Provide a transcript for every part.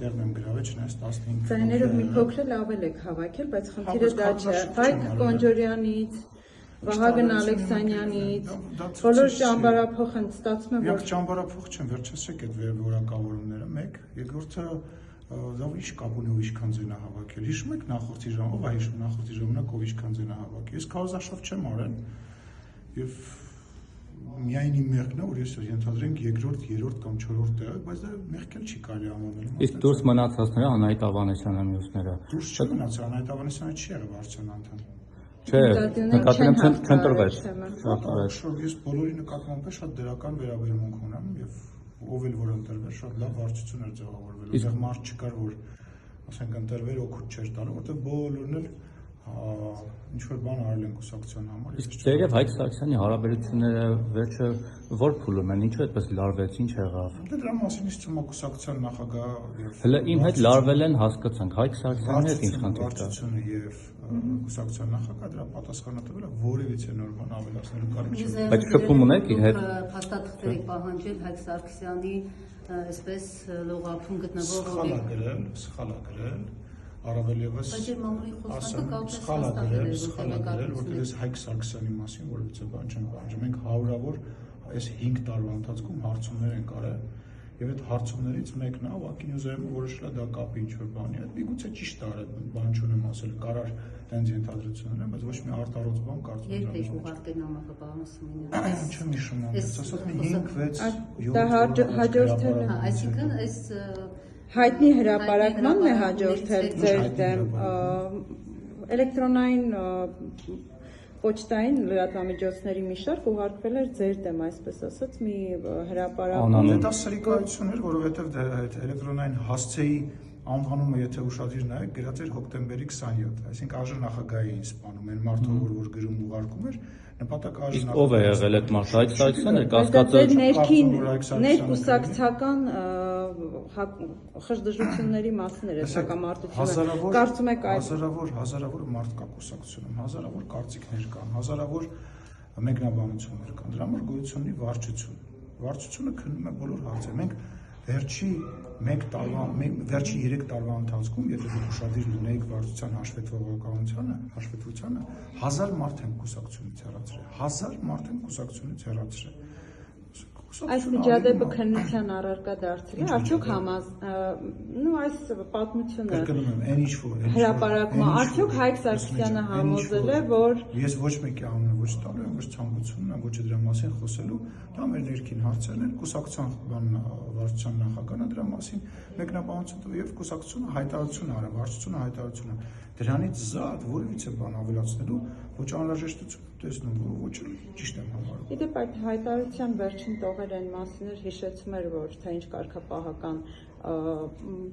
տեղն եմ գրավել, չնայած 15 Ձայներով մի փոքր լավել եք հավաքել, բայց խնդիրը դա չէ։ Հայկ Կոնջորյանից, Վահագն Ալեքսանյանից, բոլոր ճամբարափոխ են ստացվում է, որ ճամբարափոխ չեն, վերջացրեք այդ որակավորումները, մեկ, երկրորդը լավ ինչ կապ ունի ով ինչքան ձենա հավաքել։ Հիշում եք նախորդի ժամանակ, ով է հիշում նախորդի ժամանակ ով ինչքան ձենա հավաքել։ Ես քարոզարշավ չեմ արել եւ միայն իմ մեղքն է, որ ես ենթադրենք երկրորդ, երրորդ կամ չորրորդ տեղ, բայց դա մեղք էլ չի կարելի անվանել։ Իսկ դուրս մնացածները Անահիտ Ավանեսյանը մյուսները։ Դուրս չմնացա, Անահիտ Ավանեսյանը չի եղել վարչության անդամ։ Չէ, նկատի ունեմ չընտրվեց։ Ես բոլորի նկատմամբ շատ դրական վերաբերմունք ունեմ եւ ով էլ որ ընտրվեր, շատ լավ վարչություն էր ձևավորվել։ Այդտեղ մարդ չկար, որ ասենք ընտրվեր օգուտ չէր տալու, որտեղ բոլորն էլ ինչ որ բան արել են կուսակցության համար։ Իսկ ձերև Հայկ Սարգսյանի հարաբերությունները վերջը որ փուլում են, ինչու այդպես լարվեց, ինչ եղավ։ Դրա մասին իսկ ծումա կուսակցության նախագահ եւ հələ իմ հետ լարվել են հասկացանք, Հայկ Սարգսյանի հետ ինչ խնդիր կա։ Վարչությունը եւ կուսակցության նախագահ դրա պատասխանը տվել է որևիցե նոր բան ավելացնելու կարիք չկա։ Բայց շփում ունեք իր հետ։ Փաստաթղթեր եք պահանջել Հայկ Սարգսյանի այսպես լողափում գտնվող սխալ է գրել, առավել եւս սխալ է գրել, որտեղ ես Հայկ Սարգսյանի մասին որևիցե բան չեմ պահանջում։ Մենք հարյուրավոր այս 5 տարվա ընթացքում հարցումներ ենք արել եւ այդ հարցումներից մեկն է ուղղակի նյուզայումը որոշել է դա կապի ինչ որ բանի հետ։ Միգուցե ճիշտ է արել, բան չունեմ ասել, կարար տենց ենթադրություններ են, բայց ոչ մի արտարոց բան կարծում եմ։ Երբ եք ուղարկել նամակը պարոն Սիմոնյան։ Չեմ հիշում, ասած մի 5-6 դա հաջորդել է։ Այսինքն այս հայտնի հրապարակմանն է հաջորդել ձեր դեմ էլեկտրոնային պոչտային լրատվամիջոցների մի շարք ուղարկվել էր ձեր դեմ, այսպես ասած, մի հրապարակում։ Դա սրիկայություն էր, որովհետև էլեկտրոնային հասցեի անվանումը, եթե ուշադիր նայեք, գրած էր հոկտեմբերի 27, այսինքն այժմ նախագահի էին սպանում, այն մարդը, որ գրում ուղարկում էր, նպատակը այժմ ով է եղել այդ մարդը, Հայկ Սարգսյանը, կասկածը ներքուսակցական խժդժությունների մասին էր այս հակամարտությունը։ Կարծում եք հազարավոր մարդ կա կուսակցությունում, հազարավոր կարծիքներ կան, հազարավոր մեկնաբանություններ կան, դրա համար գոյություն ունի վարչություն։ Վարչությունը քննում է բոլոր հարցերը։ Մենք վերջի 3 տարվա ընթացքում, եթե դուք ուշադիր լինեիք վարչության հաշվետվողականությանը, 1000 մարդ են կուսակցությունից հեռացրել։ Այս միջադեպը քննության առարկա դարձել է, արդյոք այս պատմությունը հրապարակումը, արդյոք Հայկ Սարգսյանը համոզել է, որ ես ոչ մեկի անունը ոչ տալու եմ, ոչ ցանկությունն եմ, ոչ դրա մասին խոսելու, դա մեր ներքին հարցերն են, կուսակցության վարչության նախագահն է դրա մասին մեկնաբանություն տվել եւ կուսակցությունը հայտարարություն արել, վարչությունը հայտարարություն արել։ Դրանից զատ որևիցե բան ավելացնելու ոչ անհրաժեշտություն տեսնում, ոչ ճիշտ եմ համարում։ Իդեպ այդ հայտարարության վերջին տողեր այն մասին էր, հիշեցում էր, որ թե ինչ կարգապահական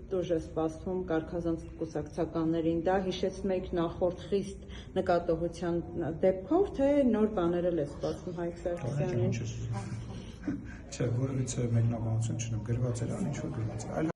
դուժ է սպասվում կարգազանց կուսակցականներին, դա հիշեցնում եք նախորդ խիստ նկատողության դեպքով, թե նոր բաներ էլ է սպասվում Հայկ Սարգսյանին։ Չէ, որևիցե մեկնաբանություն չունեմ, գրված էր, ինչ որ գրված է։